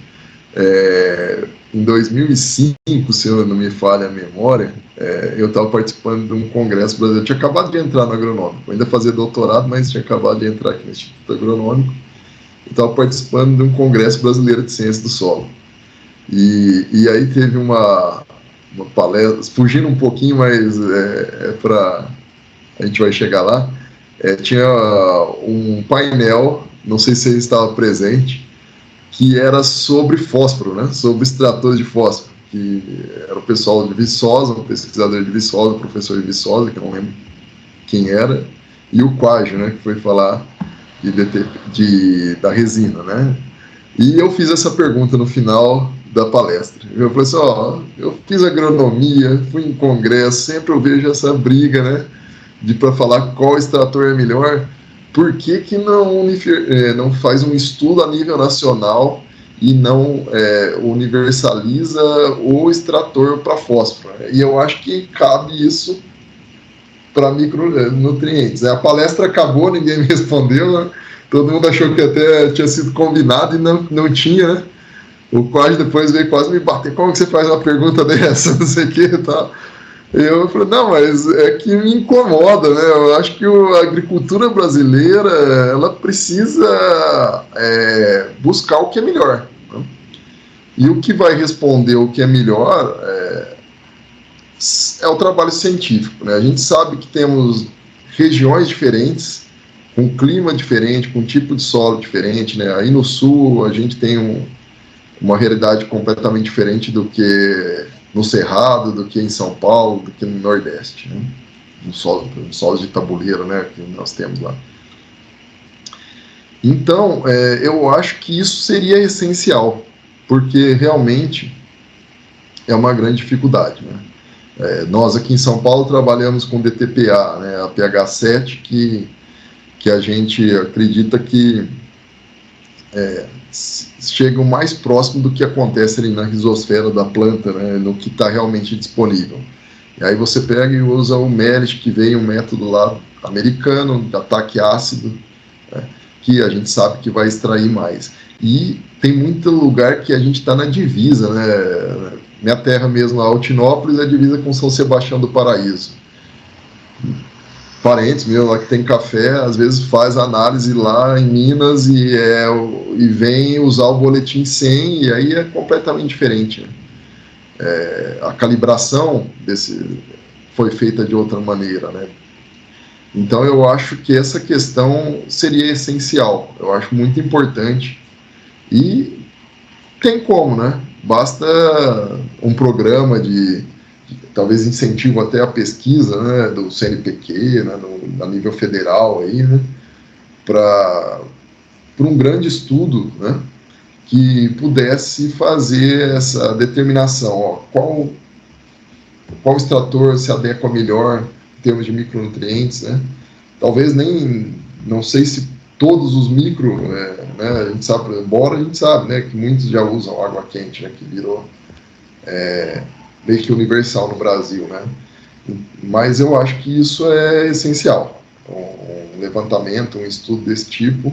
Em 2005, se eu não me falha a memória, eu estava participando de um congresso brasileiro. Eu tinha acabado de entrar no agronômico, eu ainda fazia doutorado, mas tinha acabado de entrar aqui no Instituto Agronômico. Eu estava participando de um congresso brasileiro de ciência do solo. E aí teve uma palestra, fugindo um pouquinho, mas a gente vai chegar lá. Tinha um painel, não sei se você estava presente, que era sobre fósforo, né? Sobre extratores de fósforo, que era o pessoal de Viçosa, um pesquisador de Viçosa, professor de Viçosa, que eu não lembro quem era, e o Quágio, né, que foi falar da resina, né? E eu fiz essa pergunta no final da palestra. Eu falei assim, eu fiz agronomia, fui em congresso, sempre eu vejo essa briga, né, para falar qual extrator é melhor. Por que não faz um estudo a nível nacional e não universaliza o extrator para fósforo? E eu acho que cabe isso para micronutrientes. A palestra acabou, ninguém me respondeu, né? Todo mundo achou que até tinha sido combinado e não tinha, né? O Quad depois veio quase me bater. Como que você faz uma pergunta dessa? Não sei o que e tal. Eu falei, não, mas é que me incomoda, né? Eu acho que a agricultura brasileira, ela precisa buscar o que é melhor, né? E o que vai responder o que é melhor é o trabalho científico, né? A gente sabe que temos regiões diferentes, com clima diferente, com tipo de solo diferente, né? Aí no sul a gente tem uma realidade completamente diferente do que no Cerrado, do que em São Paulo, do que no Nordeste, né? Nos solos de tabuleiro, né, que nós temos lá. Então, eu acho que isso seria essencial, porque realmente é uma grande dificuldade, né? Nós aqui em São Paulo trabalhamos com DTPA, né, a pH 7, que a gente acredita que chega o mais próximo do que acontece ali na rizosfera da planta, né, no que está realmente disponível. E aí você pega e usa o MERIT, que veio um método lá americano de ataque ácido, né, que a gente sabe que vai extrair mais. E tem muito lugar que a gente está na divisa, né? Minha terra mesmo, Altinópolis, é a divisa com São Sebastião do Paraíso. Parentes meus lá que tem café, às vezes faz análise lá em Minas e vem usar o boletim 100, e aí é completamente diferente, né? A calibração foi feita de outra maneira, né? Então eu acho que essa questão seria essencial, eu acho muito importante, e tem como, né? Basta um programa de talvez incentivo até a pesquisa, né, do CNPq, né, a nível federal, aí, né, para um grande estudo, né, que pudesse fazer essa determinação, ó, qual extrator se adequa melhor em termos de micronutrientes, né? Talvez não sei se todos os micro, né, a gente sabe, embora a gente sabe, né, que muitos já usam água quente, né, que virou meio que universal no Brasil, né? Mas eu acho que isso é essencial, um levantamento, um estudo desse tipo,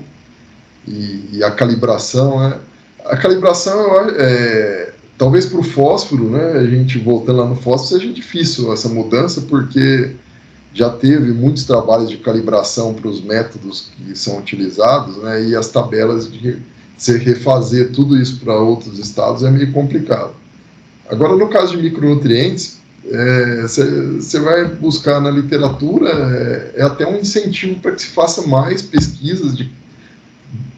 e a calibração, né? A calibração, talvez para o fósforo, né, a gente voltando lá no fósforo, seja difícil essa mudança, porque já teve muitos trabalhos de calibração para os métodos que são utilizados, né, e as tabelas de se refazer tudo isso para outros estados é meio complicado. Agora, no caso de micronutrientes, você vai buscar na literatura, é até um incentivo para que se faça mais pesquisas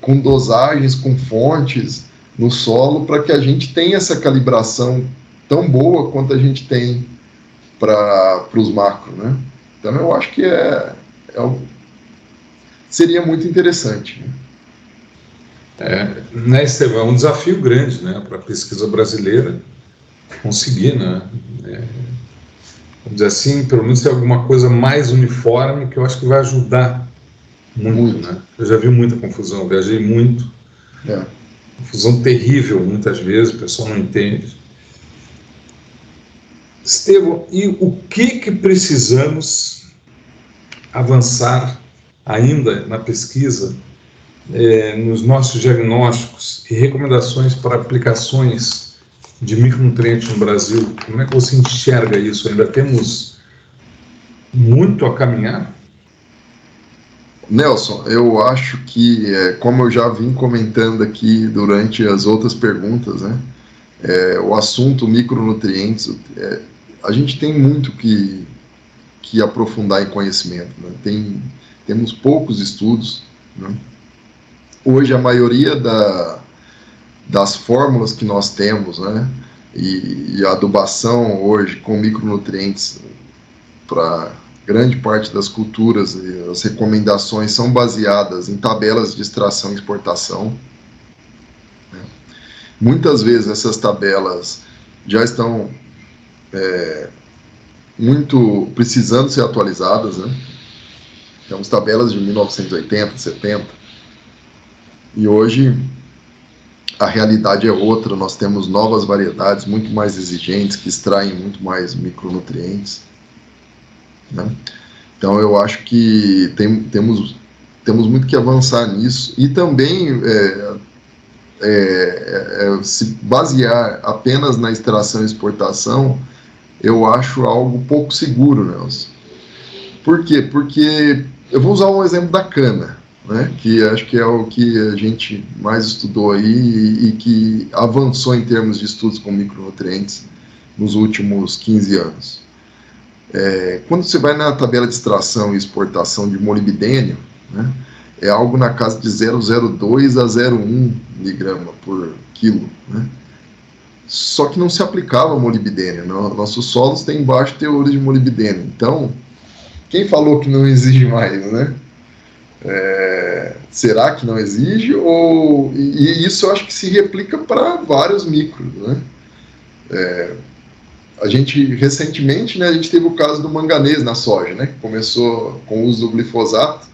com dosagens, com fontes no solo, para que a gente tenha essa calibração tão boa quanto a gente tem para os macros, né? Então, eu acho que seria muito interessante, né, Estevão, é um desafio grande, né, para a pesquisa brasileira conseguir, né, vamos dizer assim, pelo menos ter alguma coisa mais uniforme, que eu acho que vai ajudar muito. Né? Eu já vi muita confusão, viajei muito, confusão terrível muitas vezes, o pessoal não entende. Estevão, e o que precisamos avançar ainda na pesquisa, nos nossos diagnósticos e recomendações para aplicações de micronutrientes no Brasil? Como é que você enxerga isso? Ainda temos muito a caminhar? Nelson, eu acho que, como eu já vim comentando aqui durante as outras perguntas, né, o assunto micronutrientes, a gente tem muito que aprofundar em conhecimento, né? Temos poucos estudos, né? Hoje a maioria das fórmulas que nós temos, né, e a adubação hoje com micronutrientes para grande parte das culturas, as recomendações são baseadas em tabelas de extração e exportação, né? Muitas vezes essas tabelas já estão muito precisando ser atualizadas, né? Temos tabelas de 1980, 70, e hoje a realidade é outra, nós temos novas variedades muito mais exigentes, que extraem muito mais micronutrientes, né? Então eu acho que temos muito que avançar nisso, e também se basear apenas na extração e exportação, eu acho algo pouco seguro, Nelson. Por quê? Porque eu vou usar um exemplo da cana, né, que acho que é o que a gente mais estudou aí e que avançou em termos de estudos com micronutrientes nos últimos 15 anos. Quando você vai na tabela de extração e exportação de molibdênio, né, é algo na casa de 0,02 a 0,1 miligrama por quilo, né? Só que não se aplicava molibdênio, nossos solos têm baixo teor de molibdênio, então quem falou que não exige mais, né? Será que não exige? E isso eu acho que se replica para vários micros, né? A gente, recentemente, né, a gente teve o caso do manganês na soja, né, que começou com o uso do glifosato,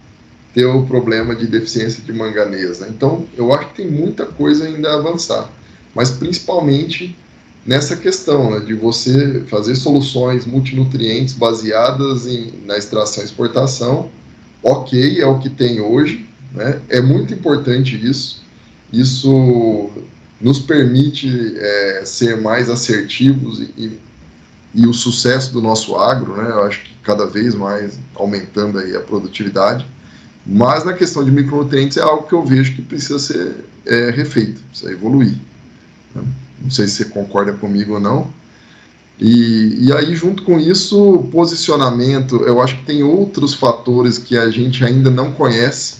ter o problema de deficiência de manganês, né? Então, eu acho que tem muita coisa ainda a avançar, mas principalmente nessa questão, né, de você fazer soluções multinutrientes baseadas na extração e exportação. Ok, é o que tem hoje, né? É muito importante isso. Isso nos permite ser mais assertivos e o sucesso do nosso agro, né? Eu acho que cada vez mais aumentando aí a produtividade. Mas na questão de micronutrientes é algo que eu vejo que precisa ser refeito, precisa evoluir, né? Não sei se você concorda comigo ou não. E aí, junto com isso, posicionamento, eu acho que tem outros fatores que a gente ainda não conhece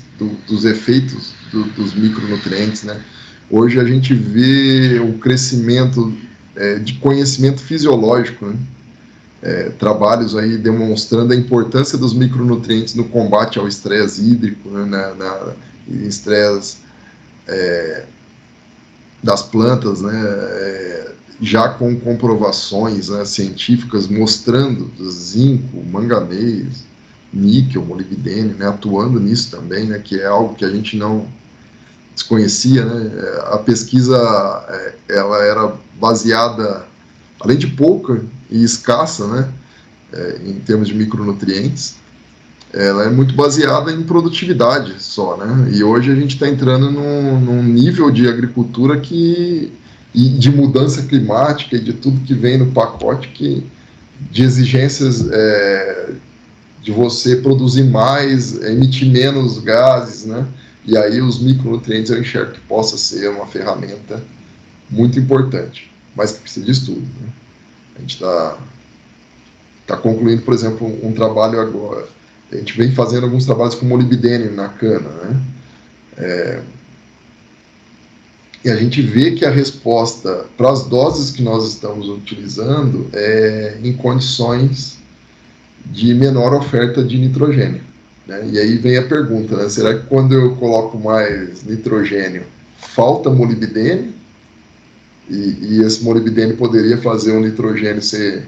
dos efeitos dos micronutrientes, né? Hoje a gente vê o crescimento de conhecimento fisiológico, né? Trabalhos aí demonstrando a importância dos micronutrientes no combate ao estresse hídrico, né? Estresse das plantas, né? Já com comprovações, né, científicas mostrando zinco, manganês, níquel, molibdênio, né, atuando nisso também, né, que é algo que a gente não desconhecia, né? A pesquisa ela era baseada, além de pouca e escassa, né, em termos de micronutrientes, ela é muito baseada em produtividade só, né? E hoje a gente está entrando num nível de agricultura e de mudança climática e de tudo que vem no pacote, de exigências de você produzir mais, emitir menos gases, né? E aí os micronutrientes eu enxergo que possa ser uma ferramenta muito importante, mas que precisa de estudo, né? A gente está concluindo, por exemplo, um trabalho agora. A gente vem fazendo alguns trabalhos com molibdênio na cana, né? E a gente vê que a resposta para as doses que nós estamos utilizando é em condições de menor oferta de nitrogênio, né? E aí vem a pergunta, né? Será que quando eu coloco mais nitrogênio, falta molibdênio? E esse molibdênio poderia fazer o nitrogênio ser...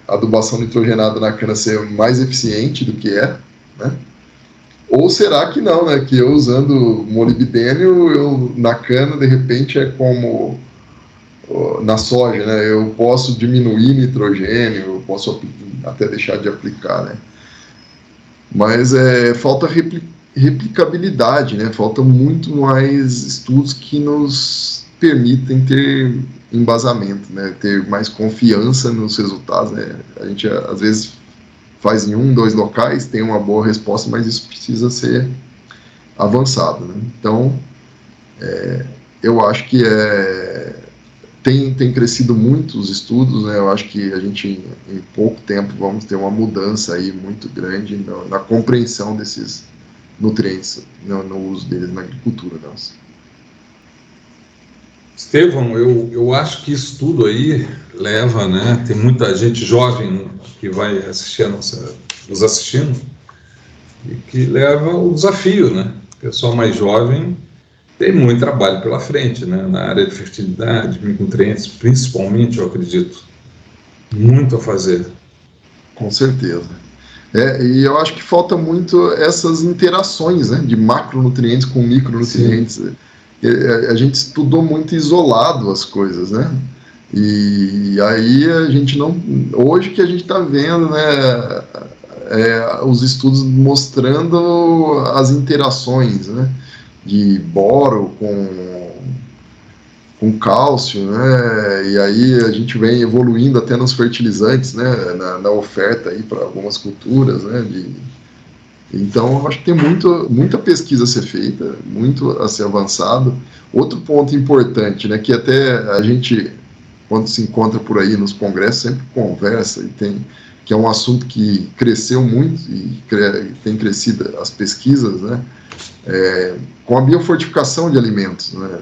adubação nitrogenada na cana ser mais eficiente do que né? Ou será que não, né? Que eu usando molibdênio, na cana, de repente, é como na soja, né? Eu posso diminuir nitrogênio, eu posso até deixar de aplicar, né? Mas falta replicabilidade, né? Falta muito mais estudos que nos permitem ter embasamento, né? Ter mais confiança nos resultados, né? A gente, às vezes, faz em 1, 2 locais, tem uma boa resposta, mas isso precisa ser avançado, né? Então, eu acho que tem crescido muito os estudos, né? Eu acho que a gente, em pouco tempo, vamos ter uma mudança aí muito grande na compreensão desses nutrientes, no uso deles na agricultura nossa. Estevão, eu acho que isso tudo aí leva, né? Tem muita gente jovem que vai assistir nos assistindo e que leva o desafio, né? O pessoal mais jovem tem muito trabalho pela frente, né? Na área de fertilidade, micronutrientes, principalmente, eu acredito. Muito a fazer. Com certeza. E eu acho que falta muito essas interações, né? De macronutrientes com micronutrientes. Sim. A gente estudou muito isolado as coisas, né? E aí a gente não... Hoje que a gente está vendo, né? Os estudos mostrando as interações, né? De boro com cálcio, né? E aí a gente vem evoluindo até nos fertilizantes, né? Na oferta aí para algumas culturas, né? Então, eu acho que tem muita pesquisa a ser feita, muito a ser avançado. Outro ponto importante, né, que até a gente, quando se encontra por aí nos congressos, sempre conversa, que é um assunto que cresceu muito e tem crescido as pesquisas, né, com a biofortificação de alimentos, né.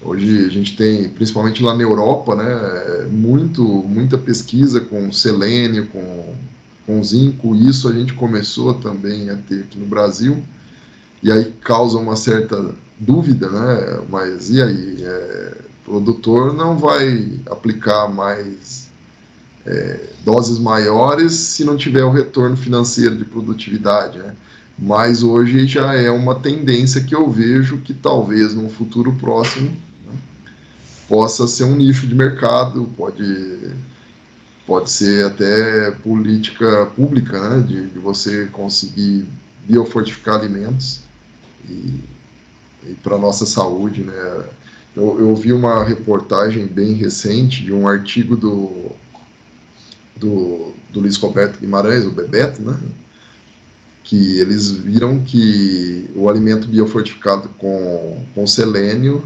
Hoje a gente tem, principalmente lá na Europa, né, muita pesquisa com selênio, com zinco. Isso a gente começou também a ter aqui no Brasil, e aí causa uma certa dúvida, né? Mas e aí? O produtor não vai aplicar mais doses maiores se não tiver o retorno financeiro de produtividade, né? Mas hoje já é uma tendência que eu vejo que talvez num futuro próximo, né, possa ser um nicho de mercado, pode ser até política pública, né, de você conseguir biofortificar alimentos e para a nossa saúde, né. Eu vi uma reportagem bem recente de um artigo do Luiz Roberto Guimarães, o Bebeto, né, que eles viram que o alimento biofortificado com selênio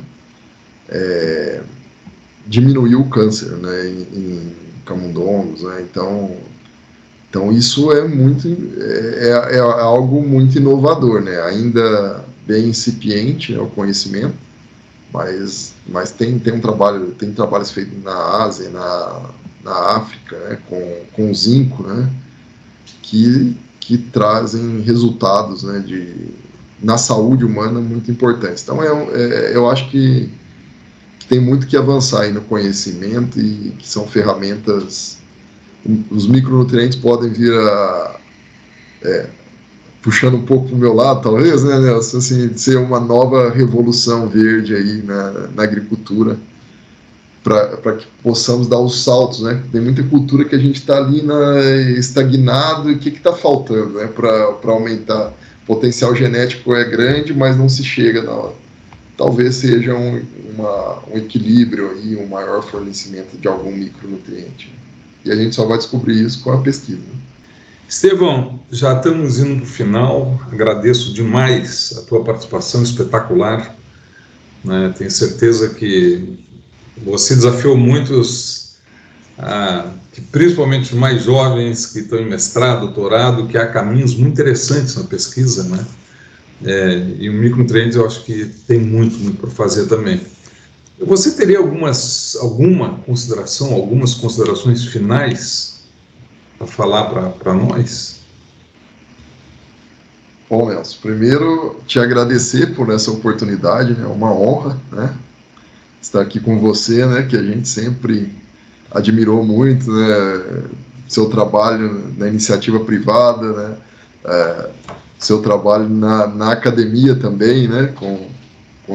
diminuiu o câncer, né, em camundongos, né. Então isso é algo muito inovador, né, ainda bem incipiente, né, o conhecimento, mas tem trabalhos feitos na Ásia, na África, né, com zinco, né, que trazem resultados, né, na saúde humana muito importantes. Então eu acho que tem muito que avançar aí no conhecimento e que são ferramentas. Os micronutrientes podem vir puxando um pouco para o meu lado, talvez, né, Nelson, assim, ser uma nova revolução verde aí na agricultura, para que possamos dar os saltos, né? Tem muita cultura que a gente está ali estagnado, e o que está faltando, né, para aumentar? O potencial genético é grande, mas não se chega na hora. Talvez seja um equilíbrio aí, um maior fornecimento de algum micronutriente. E a gente só vai descobrir isso com a pesquisa. Estevão, já estamos indo para o final. Agradeço demais a tua participação espetacular, né? Tenho certeza que você desafiou muitos, principalmente os mais jovens que estão em mestrado, doutorado, que há caminhos muito interessantes na pesquisa, né? E o micronutrientes eu acho que tem muito para fazer também. Você teria algumas considerações finais para falar para nós? Bom, Nelson, primeiro te agradecer por essa oportunidade, né? É uma honra, né, estar aqui com você, né, que a gente sempre admirou muito, né, seu trabalho na iniciativa privada, né, seu trabalho na academia também, né, com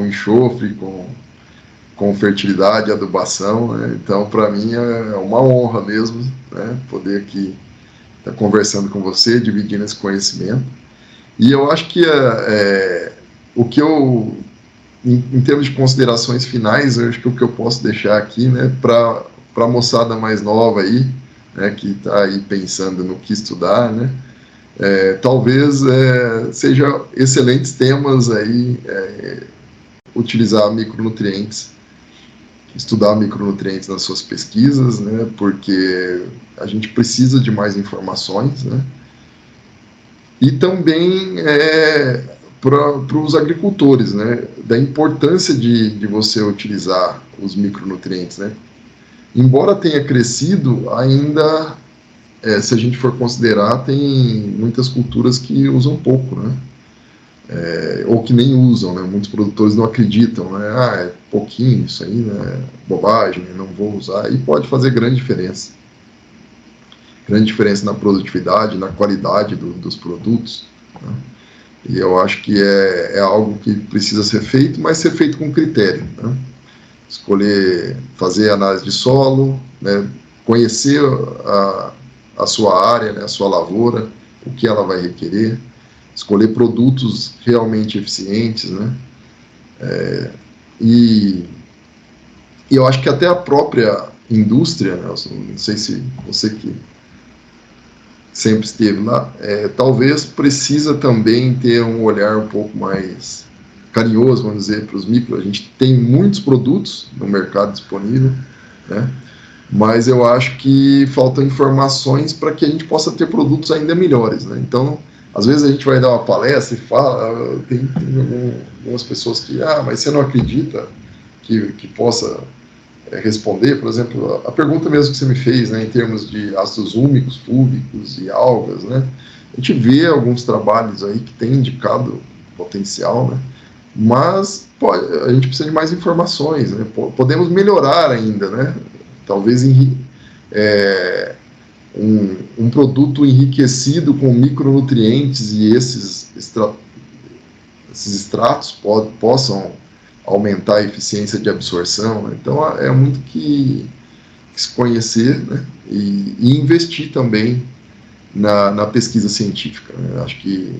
enxofre, com fertilidade, adubação, né? Então, para mim é uma honra mesmo, né, poder aqui estar conversando com você, dividindo esse conhecimento. E eu acho que o que eu, em termos de considerações finais, eu acho que o que eu posso deixar aqui, né, para a moçada mais nova aí, né, que está aí pensando no que estudar, né, talvez seja excelentes temas aí, utilizar micronutrientes, estudar micronutrientes nas suas pesquisas, né, porque a gente precisa de mais informações, né, e também para os agricultores, né, da importância de você utilizar os micronutrientes, né. Embora tenha crescido, ainda, se a gente for considerar, tem muitas culturas que usam pouco, né, ou que nem usam, né. Muitos produtores não acreditam, né, é pouquinho isso aí, né, bobagem, não vou usar, e pode fazer grande diferença na produtividade, na qualidade dos produtos, né. E eu acho que é algo que precisa ser feito, mas ser feito com critério, né. Escolher, fazer análise de solo, né, conhecer a sua área, né, a sua lavoura, o que ela vai requerer, escolher produtos realmente eficientes, né, e eu acho que até a própria indústria, Nelson, não sei se você que sempre esteve lá, talvez precisa também ter um olhar um pouco mais carinhoso, vamos dizer, para os micro. A gente tem muitos produtos no mercado disponível, né? Mas eu acho que faltam informações para que a gente possa ter produtos ainda melhores, né? Então, às vezes a gente vai dar uma palestra e fala, tem algumas pessoas que, mas você não acredita que possa responder, por exemplo, a pergunta mesmo que você me fez, né, em termos de ácidos úmicos, fúlbicos e algas, né, a gente vê alguns trabalhos aí que têm indicado potencial, né, mas a gente precisa de mais informações, né, podemos melhorar ainda, né, talvez um produto enriquecido com micronutrientes e esses extratos possam aumentar a eficiência de absorção, né? Então é muito que se conhecer, né? e investir também na pesquisa científica, né? Acho que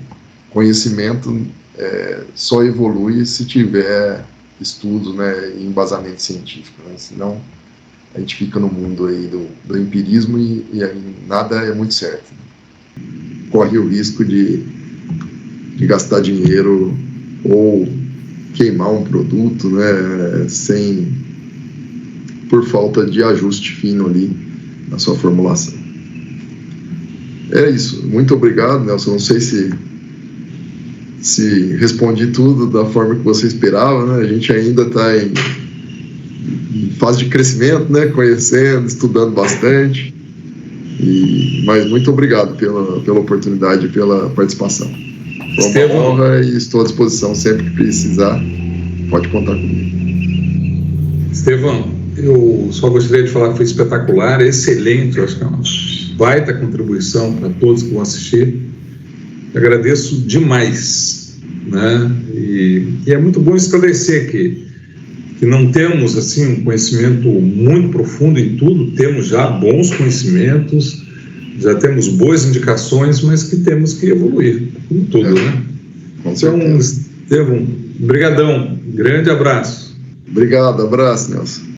conhecimento só evolui se tiver estudo, né, e embasamento científico, né? Senão a gente fica no mundo aí do empirismo e aí nada é muito certo. Corre o risco de gastar dinheiro ou queimar um produto, né, por falta de ajuste fino ali na sua formulação. É isso. Muito obrigado, Nelson. Não sei se respondi tudo da forma que você esperava, né? A gente ainda está em fase de crescimento, né? Conhecendo, estudando bastante. Mas muito obrigado pela oportunidade e pela participação. Foi uma honra e estou à disposição sempre que precisar. Pode contar comigo. Estevão, eu só gostaria de falar que foi espetacular, excelente, eu acho que é uma baita contribuição para todos que vão assistir. Eu agradeço demais, né? E é muito bom esclarecer que não temos assim um conhecimento muito profundo em tudo, temos já bons conhecimentos, já temos boas indicações, mas que temos que evoluir, como tudo, né? Então, Estevão, brigadão, grande abraço. Obrigado, abraço, Nelson.